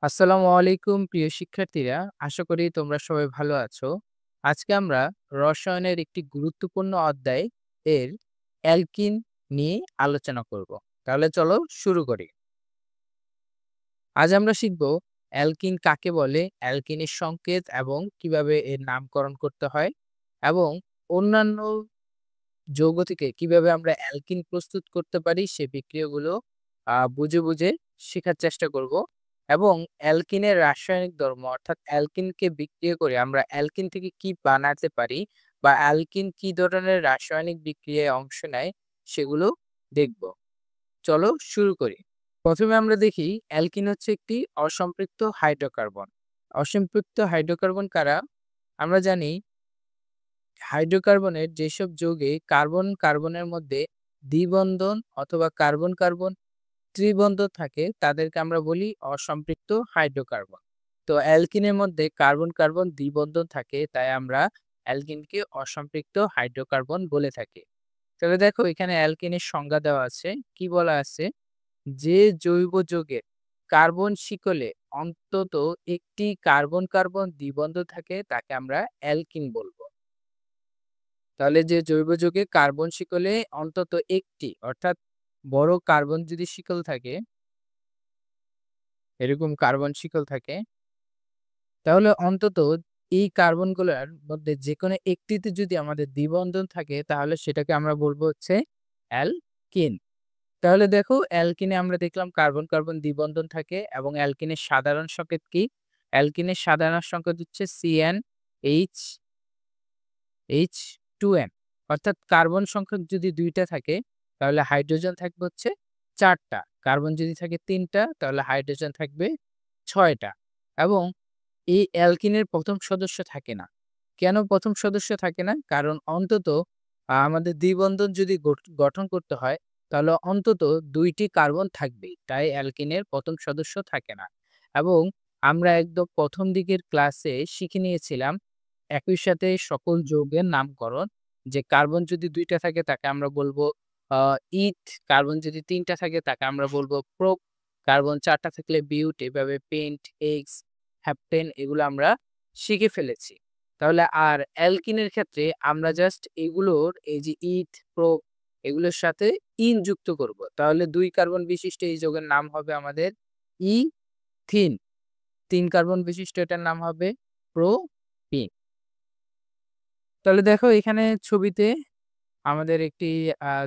আসসালামু আলাইকুম প্রিয় শিক্ষার্থীরা, আশা করি তোমরা সবাই ভালো আছো। আজকে আমরা রসায়নের একটি গুরুত্বপূর্ণ অধ্যায় এর অ্যালকিন নিয়ে আলোচনা করব। তাহলে চলো শুরু করি। আজ আমরা শিখব অ্যালকিন কাকে বলে, অ্যালকিনের সংকেত এবং কিভাবে এর নামকরণ করতে হয় এবং অন্যান্য যৌগ থেকে কিভাবে আমরা অ্যালকিন প্রস্তুত করতে পারি সে বিক্রিয়াগুলো বুঝে বুঝে শেখার চেষ্টা করব এবং অ্যালকিনের রাসায়নিক ধর্ম অর্থাৎ অ্যালকিনকে বিক্রিয়া করে আমরা অ্যালকিন থেকে কি বানাতে পারি বা অ্যালকিন কি ধরনের রাসায়নিক বিক্রিয়ায় অংশ নেয় সেগুলো দেখব। চলো শুরু করি। প্রথমে আমরা দেখি অ্যালকিন হচ্ছে একটি অসম্পৃক্ত হাইড্রোকার্বন। অসম্পৃক্ত হাইড্রোকার্বন কারা? আমরা জানি হাইড্রোকার্বনের যেসব যৌগে কার্বন কার্বনের মধ্যে দ্বিবন্ধন অথবা কার্বন কার্বন ত্রিবন্ধন থাকে তাদেরকে আমরা বলি অসম্পৃক্ত হাইড্রোকার্বন। তো অ্যালকিনের মধ্যে কার্বন কার্বন দ্বিবন্ধন থাকে, তাই আমরা অ্যালকিনকে অসম্পৃক্ত হাইড্রোকার্বন বলে থাকি। তাহলে দেখো এখানে অ্যালকিনের সংজ্ঞা দেওয়া আছে। কি বলা আছে? যে জৈব যৌগের কার্বন শিকলে অন্তত একটি কার্বন কার্বন দ্বিবন্ধন থাকে তাকে আমরা অ্যালকিন বলবো। তাহলে যে জৈব যৌগে কার্বন শিকলে অন্তত একটি অর্থাৎ বড় কার্বন যদি শিকল থাকে, এরকম কার্বন শিকল থাকে, তাহলে অন্তত এই কার্বনগুলোর মধ্যে যেকোনো একটিতে যদি আমাদের দ্বিবন্ধন থাকে তাহলে সেটাকে আমরা বলবো হচ্ছে অ্যালকিন। তাহলে দেখো অ্যালকিনে আমরা দেখলাম কার্বন কার্বন দ্বিবন্ধন থাকে এবং অ্যালকিনের সাধারণ সংকেত কি? অ্যালকিনের সাধারণ সংকেত হচ্ছে CnH2n, অর্থাৎ কার্বন সংখ্যক যদি ২টা থাকে তাহলে হাইড্রোজেন থাকবে হচ্ছে ৪টা। কার্বন যদি থাকে ৩টা তাহলে হাইড্রোজেন থাকবে ৬টা। এবং এই অ্যালকিনের প্রথম সদস্য থাকে না। কেন প্রথম সদস্য থাকে না? কারণ অন্তত আমাদের দ্বিবন্ধন যদি গঠন করতে হয় তাহলে অন্তত ২ টি কার্বন থাকবেই। তাই অ্যালকিনের প্রথম সদস্য থাকে না। এবং আমরা একদম প্রথম দিকের ক্লাসে শিখে নিয়েছিলাম একই সাথে সকল যৌগের নামকরণ। যে কার্বন যদি ২ টা থাকে তাকে আমরা বলবো আ ইথ, কার্বন যদি ৩ টা থাকে তাকে আমরা বলবো প্রোপ, কার্বন ৪ টা থাকলে বিউট, এভাবে পেন্ট, এক্স, হেপ্টেন এগুলো আমরা শিখে ফেলেছি। তাহলে আর অ্যালকিনের ক্ষেত্রে আমরা জাস্ট এগুলোর এই যে ইথ, প্রোপ এগুলোর সাথে ইন যুক্ত করব। তাহলে ২ কার্বন বিশিষ্ট এই যৌগের নাম হবে আমাদের ইথিন। ৩ কার্বন বিশিষ্ট এটার নাম হবে প্রোপিন। তাহলে দেখো এখানে ছবিতে আমাদের একটি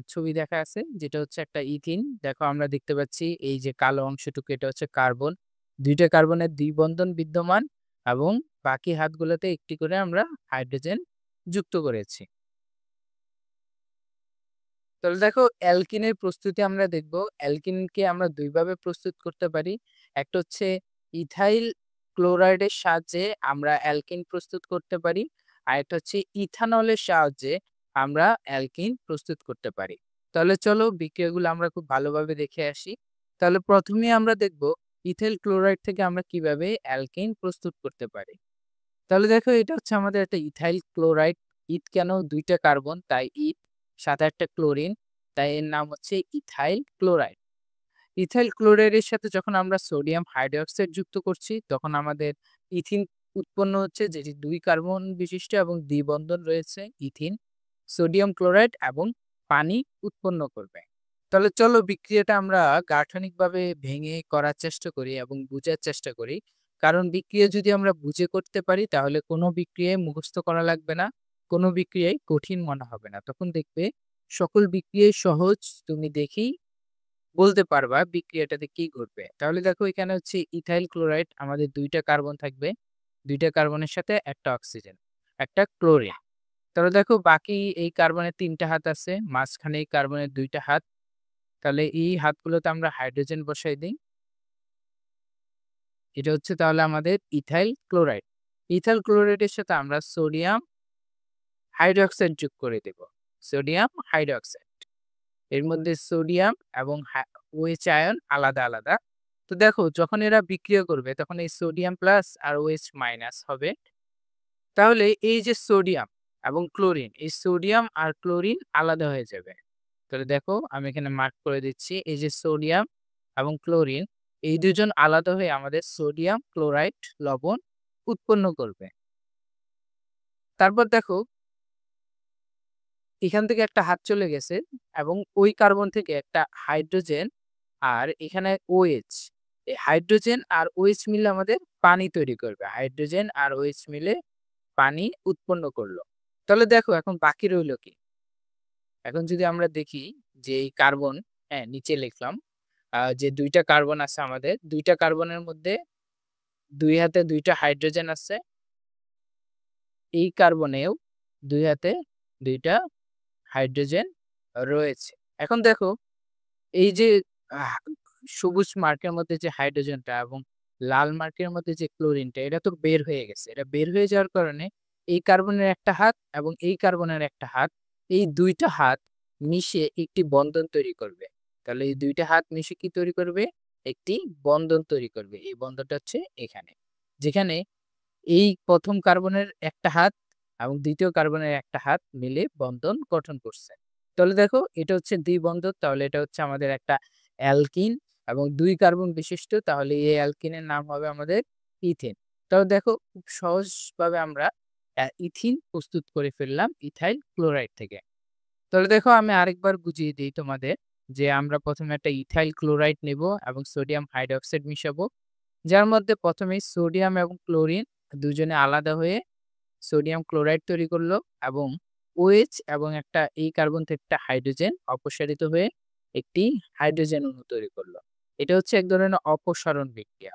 ছবি দেখা আছে যেটা হচ্ছে একটা ইথিন। দেখো আমরা দেখতে পাচ্ছি এই যে কালো অংশটুকু এটা হচ্ছে কার্বন। ২ টা কার্বনের দ্বিবন্ধন বিদ্যমান এবং বাকি হাতগুলোতে একটি করে আমরা হাইড্রোজেন যুক্ত করেছি। তাহলে দেখো অ্যালকিনের প্রস্তুতি আমরা দেখব। অ্যালকিনকে আমরা ২ ভাবে প্রস্তুত করতে পারি। একটা হচ্ছে ইথাইল ক্লোরাইডের সাহায্যে আমরা অ্যালকিন প্রস্তুত করতে পারি। আরেকটা হচ্ছে ইথানলের সাহায্যে আমরা অ্যালকিন প্রস্তুত করতে পারি। তাহলে চলো বিক্রিয়াগুলো আমরা খুব ভালোভাবে দেখে আসি। তাহলে প্রথমেই আমরা দেখব ইথাইল ক্লোরাইড থেকে আমরা কিভাবে অ্যালকিন প্রস্তুত করতে পারি। তাহলে দেখো এটা হচ্ছে আমাদের একটা ইথাইল ক্লোরাইড। ইথ কেন? ২ টা কার্বন তাই ইথ, সাথে একটা ক্লোরিন, তাই এর নাম হচ্ছে ইথাইল ক্লোরাইড। ইথাইল ক্লোরাইডের সাথে যখন আমরা সোডিয়াম হাইড্রোক্সাইড যুক্ত করছি তখন আমাদের ইথিন উৎপন্ন হচ্ছে, যেটি ২ কার্বন বিশিষ্ট এবং দ্বিবন্ধন রয়েছে ইথিন। সোডিয়াম ক্লোরাইড এবং পানি উৎপন্ন করবে। তাহলে চলো বিক্রিয়াটা আমরা গাঠনিকভাবে ভেঙে করার চেষ্টা করি এবং বুঝার চেষ্টা করি। কারণ বিক্রিয়া যদি আমরা বুঝে করতে পারি তাহলে কোনো বিক্রিয়ায় মুখস্থ করা লাগবে না, কোনো বিক্রিয়ায় কঠিন মনে হবে না। তখন দেখবে সকল বিক্রিয়ায় সহজ, তুমি দেখেই বলতে পারবা বিক্রিয়াটাতে কি ঘটবে। তাহলে দেখো এখানে হচ্ছে ইথাইল ক্লোরাইড, আমাদের ২ টা কার্বন থাকবে। ২ টা কার্বনের সাথে একটা অক্সিজেন, একটা ক্লোরিন। তাহলে দেখো বাকি এই কার্বনের ৩ টা হাত আছে, মাঝখানে এই কার্বনের ২ টা হাত। তাহলে এই হাতগুলোতে আমরা হাইড্রোজেন বসাই দিই। এটা হচ্ছে তাহলে আমাদের ইথাইল ক্লোরাইড। ইথাইল ক্লোরাইডের সাথে আমরা সোডিয়াম হাইড্রোক্সাইড যোগ করে দেব। Sodium hydroxide. এর মধ্যে সোডিয়াম এবং OH আয়ন আলাদা আলাদা। তো দেখো যখন এরা বিক্রিয়া করবে তখন এই সোডিয়াম প্লাস আর OH মাইনাস হবে। তাহলে এই যে সোডিয়াম এবং ক্লোরিন, এই সোডিয়াম আর ক্লোরিন আলাদা হয়ে যাবে। তাহলে দেখো আমি এখানে মার্ক করে দিচ্ছি, এই যে সোডিয়াম এবং ক্লোরিন এই দুজন আলাদা হয়ে আমাদের সোডিয়াম ক্লোরাইড লবণ উৎপন্ন করবে। তারপর দেখো এখান থেকে একটা হাত চলে গেছে এবং ওই কার্বন থেকে একটা হাইড্রোজেন আর এখানে OH, এই হাইড্রোজেন আর OH মিলে আমাদের পানি তৈরি করবে। হাইড্রোজেন আর OH মিলে পানি উৎপন্ন করলো। তাহলে দেখো এখন বাকি রইলো কি? এখন যদি আমরা দেখি যে এই কার্বন, হ্যাঁ নিচে লিখলাম, যে ২ টা কার্বন আছে আমাদের, ২ টা কার্বনের মধ্যে ২ হাতে ২ টা হাইড্রোজেন আছে। এই কার্বনেও ২ হাতে ২ টা হাইড্রোজেন রয়েছে। এখন দেখো এই যে আহ সবুজ মার্কের মধ্যে যে হাইড্রোজেনটা এবং লাল মার্কের মধ্যে যে ক্লোরিনটা, এটা তো বের হয়ে গেছে। এটা বের হয়ে যাওয়ার কারণে এই কার্বনের একটা হাত এবং এই কার্বনের একটা হাত, এই ২ টা হাত মিশে একটি বন্ধন তৈরি করবে। তাহলে এই ২ টা হাত মিশে কি তৈরি করবে? একটি বন্ধন তৈরি করবে। এই বন্ধনটা হচ্ছে এখানে। যেখানে এই ১ম কার্বনের একটা হাত এবং ২য় কার্বনের একটা হাত মিলে বন্ধন গঠন করছে। তাহলে দেখো এটা হচ্ছে দ্বিবন্ধক, তাহলে এটা হচ্ছে আমাদের একটা অ্যালকিন এবং ২ কার্বন বিশিষ্ট, তাহলে এই অ্যালকিনের নাম হবে আমাদের ইথেন। তাহলে দেখো খুব সহজভাবে আমরা ইথিন প্রস্তুত করে ফেললাম ইথাইল ক্লোরাইড থেকে। তাহলে দেখো আমি আরেকবার বুঝিয়ে দিই তোমাদের যে আমরা প্রথমে একটা ইথাইল ক্লোরাইড নেব এবং সোডিয়াম হাইড্রোক্সাইড মিশাবো। যার মধ্যে প্রথমেই সোডিয়াম এবং ক্লোরিন দুজনে আলাদা হয়ে সোডিয়াম ক্লোরাইড তৈরি করলো এবং OH এবং একটা এই কার্বন থেকে একটা হাইড্রোজেন অপসারিত হয়ে একটি হাইড্রোজেন অণু তৈরি করলো। এটা হচ্ছে এক ধরনের অপসারণ বিক্রিয়া।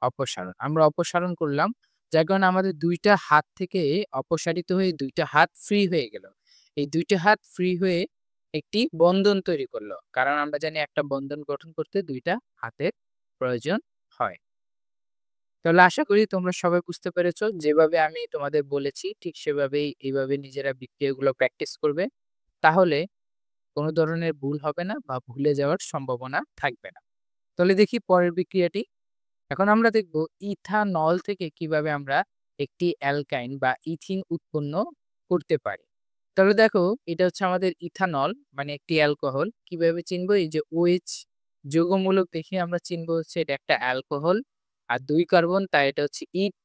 অপসারণ আমরা অপসারণ করলাম, যার কারণে আমাদের ২ টা হাত থেকে অপসারিত হয়ে ২ টা হাত ফ্রি হয়ে গেল। এই ২ টা হাত ফ্রি হয়ে একটি বন্ধন তৈরি করলো, কারণ আমরা জানি একটা বন্ধন গঠন করতে ২ টা হাতের প্রয়োজন হয়। তাহলে আশা করি তোমরা সবাই বুঝতে পেরেছো। যেভাবে আমি তোমাদের বলেছি ঠিক সেভাবেই এইভাবে নিজেরা বিক্রিয়াগুলো প্র্যাকটিস করবে। তাহলে কোনো ধরনের ভুল হবে না বা ভুলে যাওয়ার সম্ভাবনা থাকবে না। তাহলে দেখি পরের বিক্রিয়াটি। এখন আমরা দেখব ইথানল থেকে কিভাবে আমরা একটি অ্যালকাইন বা ইথিন উৎপন্ন করতে পারি। তাহলে দেখো এটা হচ্ছে আমাদের ইথানল, মানে একটি অ্যালকোহল। কিভাবে চিনবো? এই যে OH যৌগমূলক দেখে আমরা চিনবো হচ্ছে এটা একটা অ্যালকোহল। আর ২ কার্বন, তাই এটা হচ্ছে ইথ,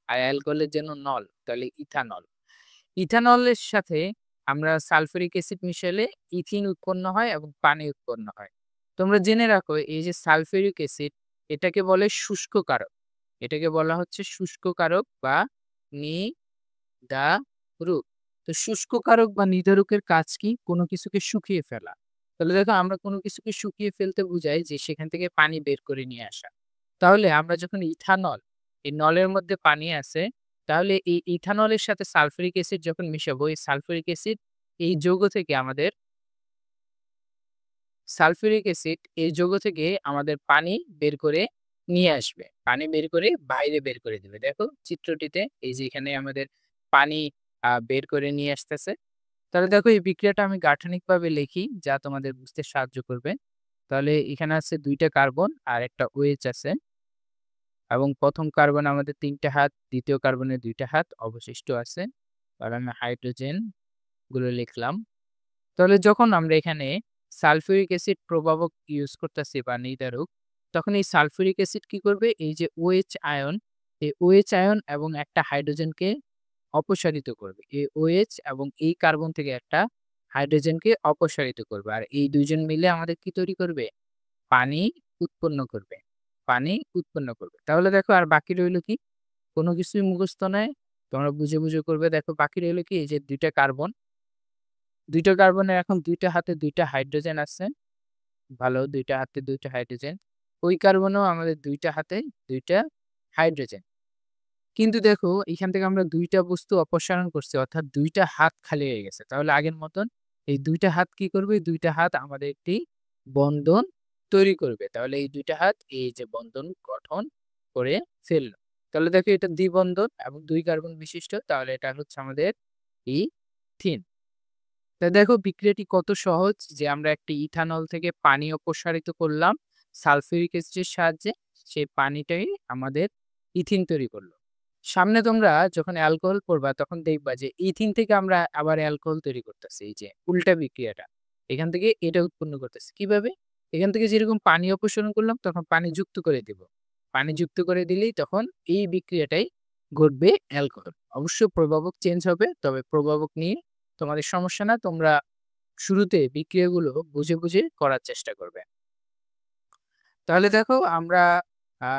আর অ্যালকোহলের জন্য নল, তাহলে ইথানল। ইথানলের সাথে আমরা সালফিউরিক অ্যাসিড মিশালে ইথিন উৎপন্ন হয় এবং পানি উৎপন্ন হয়। তোমরা জেনে রাখো এই যে সালফিউরিক অ্যাসিড, এটাকে বলে শুষ্ক কারক। এটাকে বলা হচ্ছে শুষ্ক কারক বা নিদারুক। তো শুষ্ক কারক বা নিদারুকের কাজ কি? কোনো কিছুকে শুকিয়ে ফেলা। তাহলে দেখো আমরা কোনো কিছুকে শুকিয়ে ফেলতে বুঝাই যে সেখান থেকে পানি বের করে নিয়ে আসা। তাহলে আমরা যখন ইথানল, এই নলের মধ্যে পানি আছে, তাহলে এই ইথানলের সাথে সালফিউরিক অ্যাসিড যখন মিশাবো, এই সালফিউরিক অ্যাসিড এই যৌগ থেকে আমাদের সালফিউরিক অ্যাসিড এই যৌগ থেকে আমাদের পানি বের করে নিয়ে আসবে। পানি বের করে বাইরে বের করে দিবে। দেখো চিত্রটিতে এই যে এখানে আমাদের পানি বের করে নিয়ে আসতেছে। তাহলে দেখো এই বিক্রিয়াটা আমি গাঠনিকভাবে লিখি যা তোমাদের বুঝতে সাহায্য করবে। তাহলে এখানে আছে ২ টা কার্বন আর একটা OH আছে এবং ১ম কার্বন আমাদের ৩ টা হাত, ২য় কার্বনের ২ টা হাত অবশিষ্ট আছে। আর আমি হাইড্রোজেন গুলো লিখলাম। তাহলে যখন আমরা এখানে সালফিউরিক অ্যাসিড প্রভাবক ইউজ করতেছি বা নির্ধারক, তখন এই সালফিউরিক অ্যাসিড কি করবে? এই যে OH আয়ন, এই OH আয়ন এবং একটা হাইড্রোজেনকে অপসারিত করবে। এই OH এবং এই কার্বন থেকে একটা হাইড্রোজেনকে অপসারিত করবে। আর এই ২ জন মিলে আমাদের কি তৈরি করবে? পানি উৎপন্ন করবে। পানি উৎপন্ন করবে। তাহলে দেখো আর বাকি রইল কি? কোনো কিছুই মুখস্থ নয়। তোমরা বুঝে, বুঝে করবে। দেখো বাকি রইল কি? এই যে ২ টা কার্বন, ২ টা কার্বনের এখন ২ টা হাতে ২ টা হাইড্রোজেন আছে। ভালো, ২ টা হাতে ২ টা হাইড্রোজেন। ওই কার্বনেও আমাদের ২ টা হাতে ২ টা হাইড্রোজেন। কিন্তু দেখো এখান থেকে আমরা ২ টা বস্তু অপসারণ করছি, অর্থাৎ ২ টা হাত খালি হয়ে গেছে। তাহলে আগের মতন এই ২ টা হাত কি করবে? ২ টা হাত আমাদের একটি বন্ধন তৈরি করবে। তাহলে এই ২ টা হাত এই যে বন্ধন গঠন করে ফেলল। তাহলে দেখো এটা দ্বিবন্ধন এবং ২ কার্বন বিশিষ্ট। তাহলে এটা হচ্ছে আমাদের ইথিন। তা দেখো বিক্রিয়াটি কত সহজ, যে আমরা একটা ইথানল থেকে পানি অপসারিত করলাম সালফিউরিক অ্যাসিডের সাহায্যে, সেই পানিটাই আমাদের ইথিন তৈরি করলো। সামনে তোমরা যখন অ্যালকোহল পড়বা তখন দেখবা যে ইথিন থেকে আমরা আবার অ্যালকোহল তৈরি করতেছি। এই যে উল্টা বিক্রিয়াটা, এখান থেকে এটা উৎপন্ন করতেছি কিভাবে? এখান থেকে যেরকম পানি অপসারণ করলাম তখন পানি যুক্ত করে দিব। পানি যুক্ত করে দিলেই তখন এই বিক্রিয়াটাই ঘটবে অ্যালকোহল। অবশ্যই প্রভাবক চেঞ্জ হবে, তবে প্রভাবক নিয়ে তোমাদের সমস্যা না। তোমরা শুরুতে বিক্রিয়াগুলো বুঝে করার চেষ্টা করবে। তাহলে দেখো আমরা আ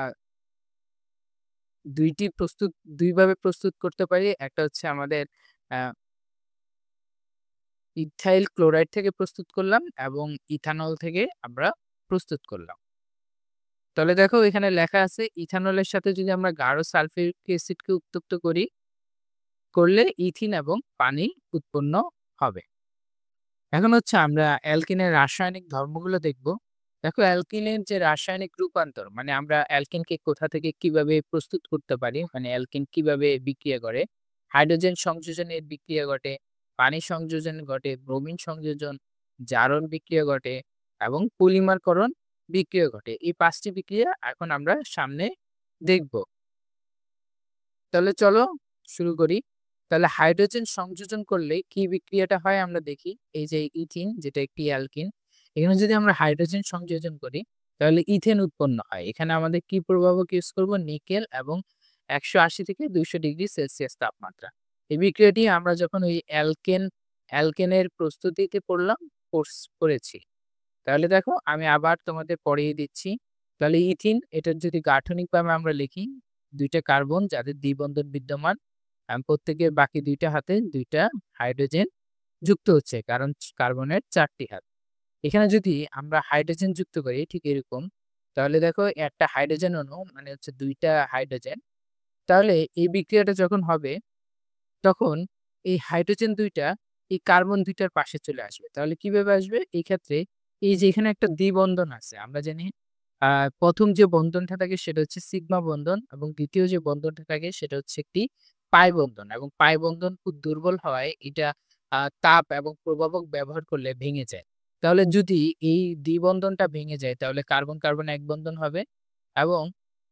২ টি প্রস্তুত ২ ভাবে প্রস্তুত করতে পারি। একটা হচ্ছে আমাদের আ ইথাইল ক্লোরাইড থেকে প্রস্তুত করলাম এবং ইথানল থেকে আমরা প্রস্তুত করলাম। তাহলে দেখো এখানে লেখা আছে ইথানলের সাথে যদি আমরা গাঢ় সালফিউরিক অ্যাসিডকে উত্তপ্ত করলে ইথিন এবং পানি উৎপন্ন হবে। এখন হচ্ছে আমরা অ্যালকিনের রাসায়নিক ধর্মগুলো দেখব। দেখো অ্যালকিনের যে রাসায়নিক রূপান্তর মানে আমরা অ্যালকিনকে কোথা থেকে কিভাবে প্রস্তুত করতে পারি, মানে অ্যালকিন কিভাবে বিক্রিয়া করে। হাইড্রোজেন সংযোজনের বিক্রিয়া ঘটে, পানি সংযোজন ঘটে, ব্রোমিন সংযোজন, জারণ বিক্রিয়া ঘটে এবং পলিমারকরণ বিক্রিয়া ঘটে। এই ৫ টি বিক্রিয়া এখন আমরা সামনে দেখব। তাহলে চলো শুরু করি। তাহলে হাইড্রোজেন সংযোজন করলে কি বিক্রিয়াটা হয় আমরা দেখি। এই যে ইথিন যেটা একটি অ্যালকিন, এখানে যদি আমরা হাইড্রোজেন সংযোজন করি তাহলে ইথেন উৎপন্ন হয়। এখানে আমাদের কি প্রভাবক ইউজ করব? নিকেল এবং ১৮০ থেকে ২০০ ডিগ্রি সেলসিয়াস তাপমাত্রা। এই বিক্রিয়াটি আমরা যখন ওই অ্যালকেনের প্রস্তুতিতে করেছি। তাহলে দেখো আমি আবার তোমাদের পড়িয়ে দিচ্ছি। তাহলে ইথিন এটার যদি গাঠনিকভাবে আমরা লিখি, ২ টা কার্বন যাদের দ্বিবন্ধন বিদ্যমান, প্রত্যেকের বাকি ২ টা হাতে ২ টা হাইড্রোজেন যুক্ত হচ্ছে, কারণ কার্বনের ৪ টি হাত। এখানে যদি আমরা হাইড্রোজেন যুক্ত করি ঠিক এরকম, তাহলে দেখো একটা হাইড্রোজেন অণু মানে হচ্ছে ২ টা হাইড্রোজেন। তাহলে এই বিক্রিয়াটা যখন হবে তখন এই হাইড্রোজেন ২ টা এই কার্বন ২ টার পাশে চলে আসবে। তাহলে কিভাবে আসবে? এই ক্ষেত্রে এই যে এখানে একটা দ্বিবন্ধন আছে। আমরা জানি ১ম যে বন্ধনটা থাকে সেটা হচ্ছে সিগমা বন্ধন এবং ২য় যে বন্ধনটা থাকে সেটা হচ্ছে একটি পাই বন্ধন এবং পাই বন্ধন খুব দুর্বল হওয়ায় এটা তাপ এবং প্রভাবক ব্যবহার করলে ভেঙে যায়। তাহলে যদি এই দ্বিবন্ধনটা ভেঙে যায় তাহলে কার্বন এক বন্ধন হবে এবং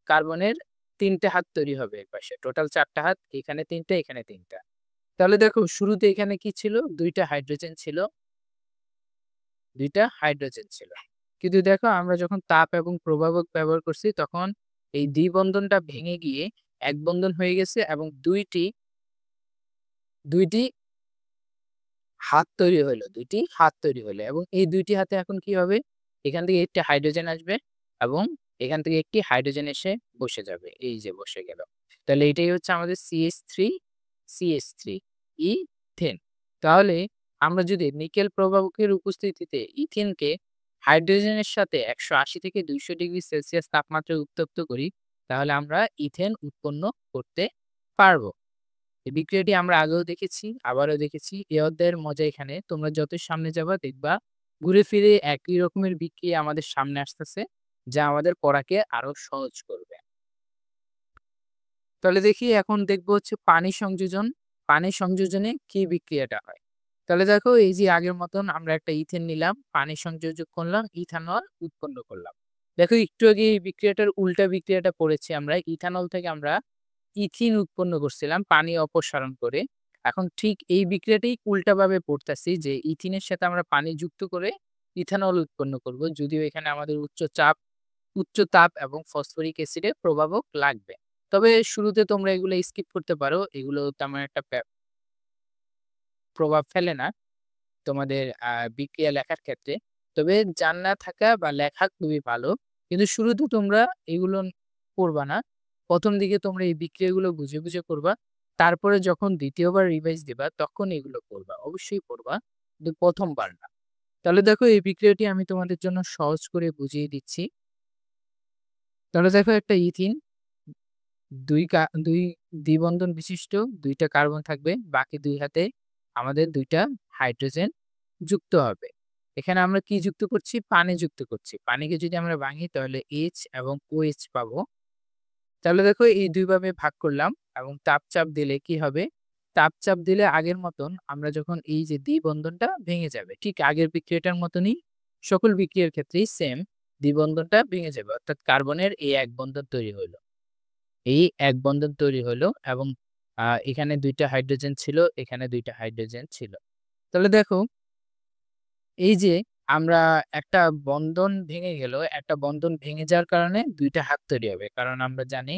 কার্বনের ৩ টে হাত তৈরি হবে এপাশে। টোটাল ৪ টা হাত, এখানে ৩ টা, এখানে ৩ টা। তাহলে দেখো শুরুতে এখানে কি ছিল? ২ টা হাইড্রোজেন ছিল। ২ টা হাইড্রোজেন ছিল। কিন্তু দেখো আমরা যখন তাপ এবং প্রভাবক ব্যবহার করছি তখন এই দ্বিবন্ধনটা ভেঙে গিয়ে এক বন্ধন হয়ে গেছে এবং ২ টি হাত তৈরি হইলো, ২ টি হাত তৈরি হইলো এবং এই ২ টি হাতে এখন কি হবে? এখান থেকে একটি হাইড্রোজেন আসবে এবং এখান থেকে একটি হাইড্রোজেন এসে বসে যাবে। এই যে বসে গেল। তাহলে এটাই হচ্ছে আমাদের CH3 ইথেন। তাহলে আমরা যদি নিকেল প্রভাবকের উপস্থিতিতে ইথেনকে হাইড্রোজেনের সাথে ১৮০ থেকে ২০০ ডিগ্রি সেলসিয়াস তাপমাত্রায় উত্তপ্ত করি, তাহলে আমরা ইথেন উৎপন্ন করতে পারব। এই বিক্রিয়াটি আমরা আগেও দেখেছি, আবারও দেখেছি। এ অধ্যায়ের মজা এখানে তোমরা যতই সামনে যাবা দেখবা ঘুরে ফিরে একই রকমের বিক্রিয়া আমাদের সামনে আসতেছে, যা আমাদের পড়াকে আরো সহজ করবে। তাহলে দেখি এখন দেখবো হচ্ছে পানি সংযোজন। পানি সংযোজনে কি বিক্রিয়াটা হয়? তাহলে দেখো এই যে আগের মতন আমরা একটা ইথেন নিলাম, পানি সংযোজন করলাম, ইথানল উৎপন্ন করলাম। দেখো একটু আগে এই বিক্রিয়াটার উল্টা বিক্রিয়াটা পড়েছি আমরা। ইথানল থেকে আমরা ইথিন উৎপন্ন করছিলাম পানি অপসারণ করে। এখন ঠিক এই বিক্রিয়াটাই উল্টাভাবে পড়তাছি যে ইথিনের সাথে আমরা পানি যুক্ত করে ইথানল উৎপন্ন করব। যদিও এখানে আমাদের উচ্চ তাপ এবং ফসফরিক অ্যাসিডের প্রভাবক লাগবে। তবে শুরুতে তোমরা এগুলো স্কিপ করতে পারো। এগুলো তেমন একটা প্রভাব ফেলে না তোমাদের বিক্রিয়া লেখার ক্ষেত্রে। তবে জানা থাকা বা লেখা খুবই ভালো। কিন্তু শুরুতে তোমরা এগুলো পড়বা না। ১ম দিকে তোমরা এই বিক্রিয়াগুলো বুঝে করবা। তারপরে যখন ২য় বার রিভাইজ দিবা তখন এগুলো পড়বা। অবশ্যই পড়বা। কিন্তু ১ম বার না। তাহলে দেখো এই বিক্রিয়াটি আমি তোমাদের জন্য সহজ করে বুঝিয়ে দিচ্ছি। তাহলে দেখো একটা ইথিন ২ দ্বিবন্ধন বিশিষ্ট ২ টা কার্বন থাকবে। বাকি ২ হাতে আমাদের ২ টা হাইড্রোজেন যুক্ত হবে। এখানে আমরা কি যুক্ত করছি? পানি যুক্ত করছি। পানিকে যদি আমরা ভাঙি তাহলে H এবং OH পাবো। তাহলে দেখো এই ২ ভাবে ভাগ করলাম এবং তাপচাপ দিলে কি হবে? তাপচাপ দিলে আগের মতন আমরা যখন এই যে দ্বিবন্ধনটা ভেঙে যাবে। ঠিক আগের বিক্রিয়াটার মতনই সকল বিক্রিয়ার ক্ষেত্রেই সেম দ্বিবন্ধনটা ভেঙে যাবে। অর্থাৎ কার্বনের এই এক বন্ধন তৈরি হইল। এই এক বন্ধন তৈরি হলো এবং এখানে ২ টা হাইড্রোজেন ছিল, এখানে ২ টা হাইড্রোজেন ছিল। তাহলে দেখো এই যে আমরা একটা বন্ধন ভেঙে গেল। একটা বন্ধন ভেঙে যাওয়ার কারণে ২ টা হাত তৈরি হবে। কারণ আমরা জানি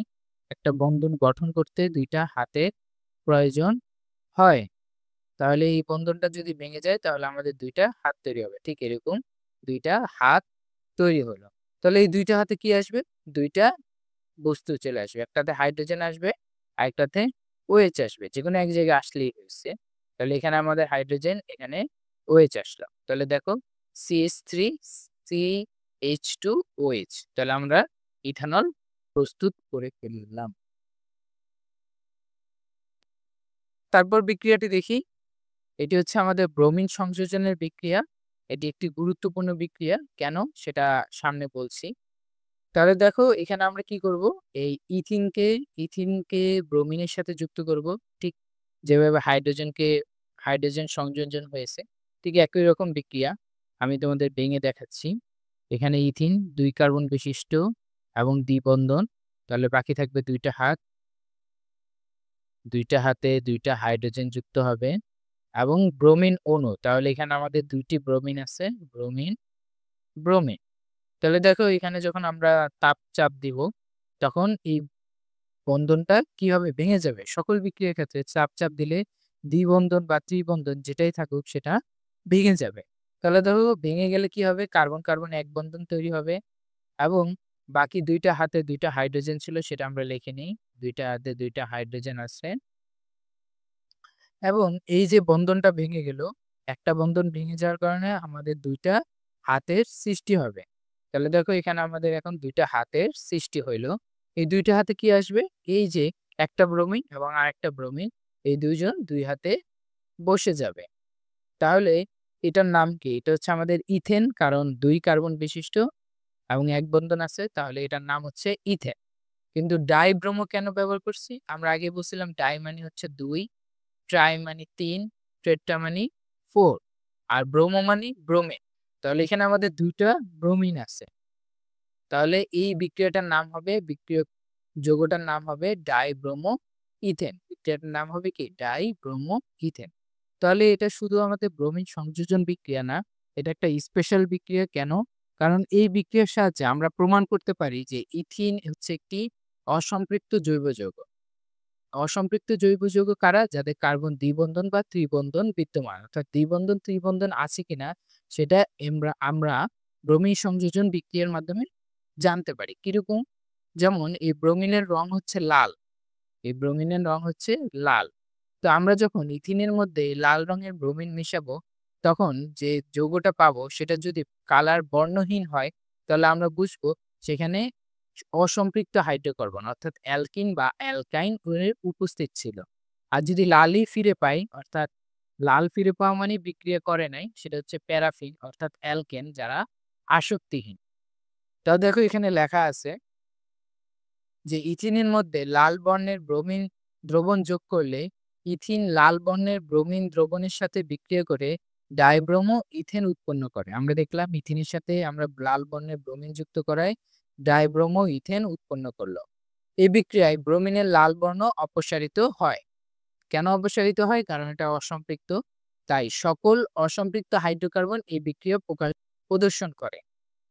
একটা বন্ধন গঠন করতে ২ টা হাতের প্রয়োজন হয়। তাহলে এই বন্ধনটা যদি ভেঙে যায় তাহলে আমাদের ২ টা হাত তৈরি হবে। ঠিক এরকম ২ টা হাত তৈরি হলো। তাহলে এই ২ টা হাতে কি আসবে? ২ টা বস্তু চলে আসবে। একটাতে হাইড্রোজেন আসবে, আরেকটাতে OH আসবে। যেকোনো এক জায়গায় আসলেই হইছে। তাহলে এখানে আমাদের হাইড্রোজেন, এখানে OH আসলো। তাহলে দেখো CH3 CH2OH। তাহলে আমরা ইথানল প্রস্তুত করে ফেললাম। তারপর বিক্রিয়াটি দেখি। এটি হচ্ছে আমাদের ব্রোমিন সংযোজনের বিক্রিয়া। এটি একটি গুরুত্বপূর্ণ বিক্রিয়া। কেন? সেটা সামনে বলছি। তাহলে দেখো এখানে আমরা কি করব? এই ইথিনকে ব্রোমিনের সাথে যুক্ত করব। ঠিক যেভাবে হাইড্রোজেন সংযোজন হয়েছে, ঠিক একই রকম বিক্রিয়া আমি তোমাদের ভেঙে দেখাচ্ছি। এখানে ইথিন ২ কার্বন বিশিষ্ট এবং দ্বিবন্ধন। তাহলে বাকি থাকবে ২ টা হাত। ২ টা হাতে ২ টা হাইড্রোজেন যুক্ত হবে এবং ব্রোমিন অণু। তাহলে এখানে আমাদের ২ টি ব্রোমিন আছে। Bromine, bromine. তাহলে দেখো এখানে যখন আমরা চাপ দিব, তখন এই বন্ধনটা কি হবে? ভেঙে যাবে। সকল বিক্রিয়ার ক্ষেত্রে চাপ দিলে দ্বিবন্ধন বা ত্রিবন্ধন যেটাই থাকুক সেটা ভেঙে যাবে। তাহলে দেখো ভেঙে গেলে কি হবে? কার্বন এক বন্ধন তৈরি হবে এবং বাকি ২ টা হাতে ২ টা হাইড্রোজেন ছিল সেটা আমরা লিখে নিই। ২ টা হাতে ২ টা হাইড্রোজেন আছে এবং এই যে বন্ধনটা ভেঙে গেল, একটা বন্ধন ভেঙে যাওয়ার কারণে আমাদের ২ টা হাতের সৃষ্টি হবে। তাহলে দেখো এখানে আমাদের এখন ২ টা হাতের সৃষ্টি হইল। এই ২ টা হাতে কি আসবে? এই যে একটা ব্রোমিন এবং আরেকটা ব্রোমিন, এই ২ জন ২ হাতে বসে যাবে। তাহলে এটার নাম কি? এটা হচ্ছে আমাদের ইথেন, কারণ ২ কার্বন বিশিষ্ট এবং এক বন্ধন আছে, তাহলে এটার নাম হচ্ছে ইথেন। কিন্তু ডাইব্রোমো কেন ব্যবহার করছি? আমরা আগে বলছিলাম ডাই মানে হচ্ছে ২, ট্রাই মানে ৩, টেট্রা মানে ৪ আর ব্রোমো মানে ব্রোমিন। তাহলে এখানে আমাদের ২ টা ব্রোমিন আছে। তাহলে এই বিক্রিয়াটার নাম হবে, যৌগটার নাম হবে ডাইব্রোমো ইথেন। বিক্রিয়াটার নাম হবে কি? Dibromoethane. তাহলে এটা শুধু আমাদের ব্রোমিন সংযোজন বিক্রিয়া না, এটা একটা স্পেশাল বিক্রিয়া। কেন? কারণ এই বিক্রিয়ার সাহায্যে আমরা প্রমাণ করতে পারি যে ইথিন হচ্ছে একটি অসম্পৃক্ত জৈব যৌগ। অসম্পৃক্ত জৈব যৌগ কারা? যাদের কার্বন দ্বিবন্ধন বা ত্রিবন্ধন বিদ্যমান। অর্থাৎ দ্বিবন্ধন ত্রিবন্ধন আছে কিনা সেটা আমরা ব্রোমিন সংযোজন বিক্রিয়ার মাধ্যমে জানতে পারি। কিরকম? যেমন এই ব্রোমিনের রং হচ্ছে লাল। এই ব্রোমিনের রং হচ্ছে লাল। তো আমরা যখন ইথিনের মধ্যে লাল রঙের ব্রোমিন মিশাবো, তখন যে যৌগটা পাবো সেটা যদি কালার বর্ণহীন হয়, তাহলে আমরা বুঝবো সেখানে অসম্পৃক্ত হাইড্রোকার্বন অর্থাৎ অ্যালকিন বা অ্যালকাইন এর উপস্থিত ছিল। আর যদি লালই ফিরে পাই, অর্থাৎ লাল ফিরে পাওয়া মানে বিক্রিয়া করে নাই, সেটা হচ্ছে প্যারাফিন অর্থাৎ অ্যালকেন যারা আসক্তিহীন। তো দেখো এখানে লেখা আছে যে ইথিনের মধ্যে লাল বর্ণের ব্রোমিন দ্রবণ যোগ করলে ইথিন লাল বর্ণের ব্রোমিন দ্রবণের সাথে বিক্রিয়া করে ডাইব্রোমো ইথেন উৎপন্ন করে। আমরা দেখলাম ইথিনের সাথে আমরা লাল বর্ণের ব্রোমিন যুক্ত করায় ডাইব্রোমো ইথেন উৎপন্ন করলো। এই বিক্রিয়ায় ব্রোমিনের লাল বর্ণ অপসারিত হয়। কেন অপসারিত হয়? কারণ এটা অসম্পৃক্ত। তাই সকল অসম্পৃক্ত হাইড্রোকার্বন এই বিক্রিয়া প্রদর্শন করে।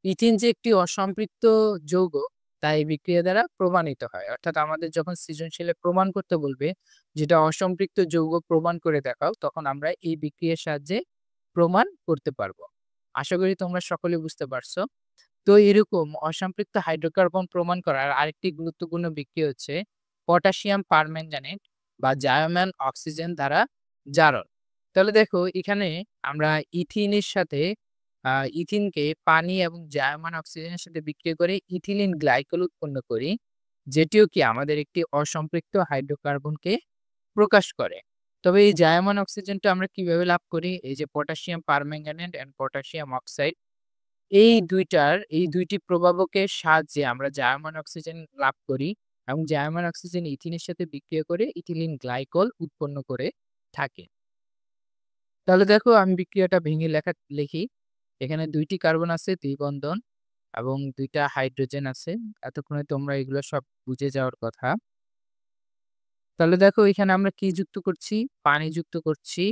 ইথিন যে একটি অসম্পৃক্ত যৌগ তা এই বিক্রিয়া দ্বারা প্রমাণিত হয়। অর্থাৎ আমাদের যখন সৃজনশীলে প্রমাণ করতে বলবে যেটা অসম্পৃক্ত যৌগ প্রমাণ করে দেখাও, তখন আমরা এই বিক্রিয়ার সাহায্যে প্রমাণ করতে পারবো। আশা করি তোমরা সকলে বুঝতে পারছো। তো এরকম অসম্পৃক্ত হাইড্রোকার্বন প্রমাণ করার আরেকটি গুরুত্বপূর্ণ বিক্রিয়া হচ্ছে পটাশিয়াম পারম্যাঙ্গানেট বা জায়মান অক্সিজেন দ্বারা জারণ। তাহলে দেখো এখানে আমরা ইথিনের সাথে ইথিনকে পানি এবং জায়মান অক্সিজেনের সাথে বিক্রিয়া করে ইথিলিন গ্লাইকল উৎপন্ন করি, যেটিও কি আমাদের একটি অসম্পৃক্ত হাইড্রোকার্বনকে প্রকাশ করে। তবে এই জায়মান অক্সিজেনটা আমরা কিভাবে লাভ করি? এই যে potassium permanganate and potassium oxide, এই দুইটি প্রভাবকের সাহায্যে আমরা জার্মান অক্সিজেন লাভ করি এবং জার্মান অক্সিজেন ইথিনের সাথে বিক্রিয়া করে ইথিলিন গ্লাইকল উৎপন্ন করে থাকে। তাহলে দেখো আমি বিক্রিয়াটা ভেঙে লিখি। এখানে ২ টি কার্বন আছে দ্বিবন্ধন এবং ২ টা হাইড্রোজেন আছে। এতক্ষণে তোমরা এগুলো সব বুঝে যাওয়ার কথা। তাহলে দেখো এখানে আমরা কি যুক্ত করছি? পানি যুক্ত করছি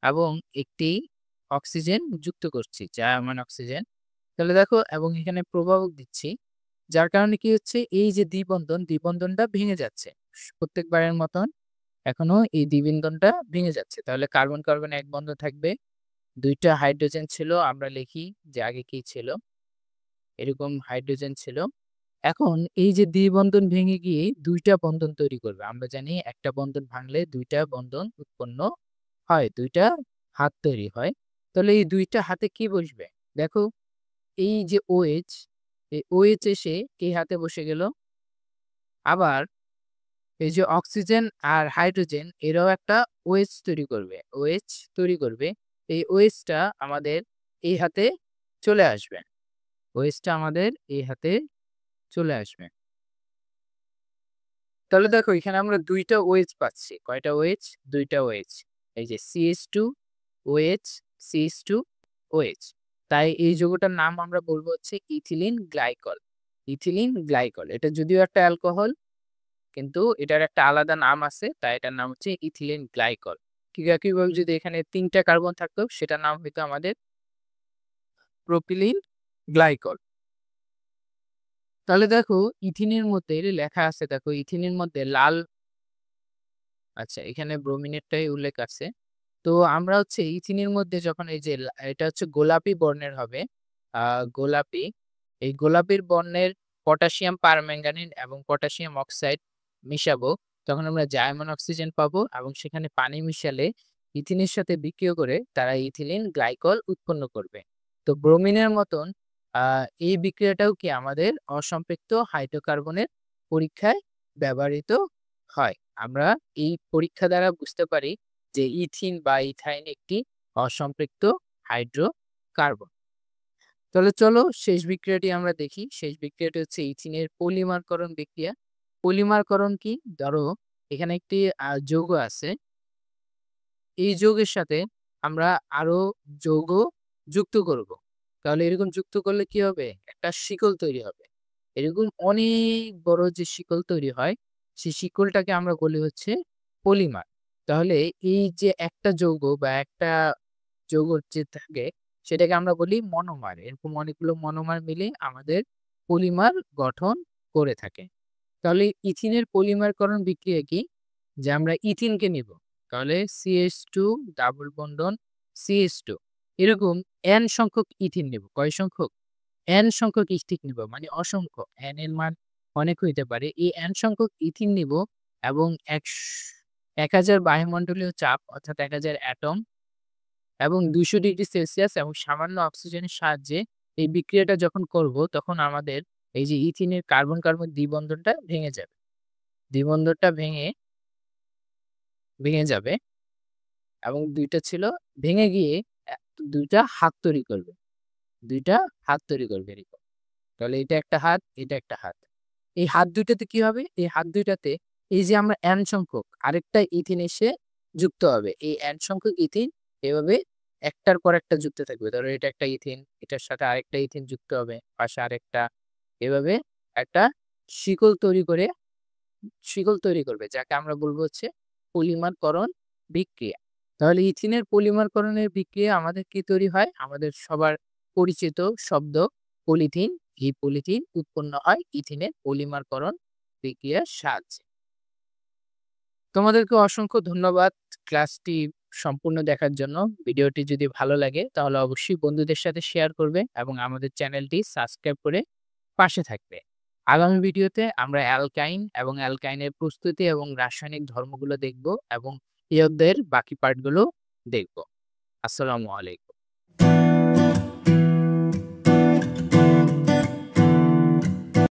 এবং একটি অক্সিজেন যুক্ত করছি, জায়মান অক্সিজেন। তাহলে দেখো এবং এখানে প্রভাবক দিচ্ছি। যার কারণে কি হচ্ছে এই যে দ্বিবন্ধনটা ভেঙে যাচ্ছে। প্রত্যেকবারের মতন এখনো এই দ্বিবন্ধনটা ভেঙে যাচ্ছে। তাহলে কার্বন কার্বন এক বন্ধন থাকবে। ২ টা হাইড্রোজেন ছিল, আমরা লিখি যে আগে কি ছিল? এরকম হাইড্রোজেন ছিল। এখন এই যে দ্বিবন্ধন ভেঙে গিয়ে ২ টা বন্ধন তৈরি করবে। আমরা জানি একটা বন্ধন ভাঙলে ২ টা বন্ধন উৎপন্ন হয়। ২ টা হাত তৈরি হয়। তাহলে এই ২ টা হাতে কি বসবে? দেখো এই যে OH, এই OH এসে এই হাতে বসে গেল। আবার এই যে অক্সিজেন আর হাইড্রোজেন এরাও একটা OH তৈরি করবে। OH তৈরি করবে। এই OH টা আমাদের এই হাতে চলে আসবে। OH টা আমাদের এই হাতে চলে আসবে। তাহলে দেখো এখানে আমরা ২ টা OH পাচ্ছি। কয়টা OH? ২ টা OH। এই যে CH2 OH, CH2 OH। তাই এই যৌগটার নাম আমরা বলব হচ্ছে ইথিলিন গ্লাইকল। Ethylene glycol. এটা যদিও একটা অ্যালকোহল কিন্তু এটার একটা আলাদা নাম আছে। তাই এটার নাম হচ্ছে ইথিলিন গ্লাইকল। ঠিক একইভাবে যদি এখানে ৩ টা কার্বন থাকতো সেটার নাম হইতো আমাদের প্রোপিলিন গ্লাইকল। তাহলে দেখো ইথিনের মধ্যে লেখা আছে, দেখো ইথিনের মধ্যে লাল, আচ্ছা এখানে ব্রোমিনেরটাই উল্লেখ আছে। তো আমরা হচ্ছে ইথিনের মধ্যে যখন এই যে এটা হচ্ছে গোলাপি বর্ণের হবে, গোলাপি, এই গোলাপির বর্ণের পটাশিয়াম পারম্যাঙ্গানেট এবং পটাশিয়াম অক্সাইড মিশাবো, তখন আমরা জায়মান অক্সিজেন পাবো এবং সেখানে পানি মিশালে ইথিনের সাথে বিক্রিয়া করে তারা ইথিলিন গ্লাইকল উৎপন্ন করবে। তো ব্রোমিনের মতন এই বিক্রিয়াটাও কি আমাদের অসম্পৃক্ত হাইড্রোকার্বনের পরীক্ষায় ব্যবহৃত হয়। আমরা এই পরীক্ষা দ্বারা বুঝতে পারি যে ইথিন বা ইথাইন একটি অসম্পৃক্ত হাইড্রোকার্বন। তাহলে চলো শেষ বিক্রিয়াটি আমরা দেখি। শেষ বিক্রিয়াটি হচ্ছে ইথিনের পলিমারকরণ বিক্রিয়া। পলিমারকরণ কি? ধরো এখানে একটি যৌগ আছে। এই যৌগের সাথে আমরা আরো যৌগ যুক্ত করব। তাহলে এরকম যুক্ত করলে কি হবে? একটা শিকল তৈরি হবে। এরকম অনেক বড় যে শিকল তৈরি হয়, সেই শিকলটাকে আমরা বলি হচ্ছে পলিমার। তাহলে এই যে একটা যৌগ বা একটা যৌগ যে থাকে সেটাকে আমরা বলি মনোমার। এরকম অনেকগুলো মনোমার মিলে আমাদের পলিমার গঠন করে থাকে। তাহলে ইথিনের পলিমারকরণ বিক্রিয়া কি? যে আমরা ইথিনকে নিব। তাহলে CH2 ডাবল বন্ধন CH2 এরকম n সংখ্যক ইথিন নিব। কয় সংখ্যক? n সংখ্যক ইথিন নিব, মানে অসংখ্য। n এর মান অনেক হইতে পারে। এই n সংখ্যক ইথিন নিব এবং 1000 বায়ুমণ্ডলীয় চাপ অর্থাৎ 1000 অ্যাটম এবং 200 ডিগ্রি সেলসিয়াস এবং সামান্য অক্সিজেনের সাহায্যে এই বিক্রিয়াটা যখন করব তখন আমাদের এই যে ইথিনের কার্বন কার্বন দ্বিবন্ধনটা ভেঙে যাবে। দ্বিবন্ধনটা ভেঙে যাবে এবং ২ টা ছিল ভেঙে গিয়ে ২ টা হাত তৈরি করবে। ২ টা হাত তৈরি করবে এরকম। তাহলে এটা একটা হাত, এটা একটা হাত। এই হাত ২ টাতে কি হবে? এই হাত ২ টাতে এই যে আমরা n সংখ্যক আরেকটা ইথিন এসে যুক্ত হবে। এই n সংখ্যক ইথিন এভাবে একটার পর একটা যুক্ত থাকবে। ধরো এটা একটা ইথিন, এটার সাথে আরেকটা ইথিন যুক্ত হবে, পাশে আরেকটা। এভাবে একটা শিকল তৈরি করে শিকল তৈরি করবে যাকে আমরা বলব হচ্ছে পলিমারকরণ বিক্রিয়া। তাহলে ইথিনের পলিমারকরণের বিক্রিয়া আমাদের কি তৈরি হয়? আমাদের সবার পরিচিত শব্দ পলিথিন। এই পলিথিন উৎপন্ন হয় ইথিনের পলিমারকরণ বিক্রিয়ার সাহায্যে। তোমাদেরকে অসংখ্য ধন্যবাদ ক্লাসটি সম্পূর্ণ দেখার জন্য। ভিডিওটি যদি ভালো লাগে তাহলে অবশ্যই বন্ধুদের সাথে শেয়ার করবে এবং আমাদের চ্যানেলটি সাবস্ক্রাইব করে পাশে থাকবে। আগামী ভিডিওতে আমরা অ্যালকাইন এবং অ্যালকাইনের প্রস্তুতি এবং রাসায়নিক ধর্মগুলো দেখব এবং এই অধ্যায়ের বাকি পার্টগুলো দেখব। আসসালামু আলাইকুম।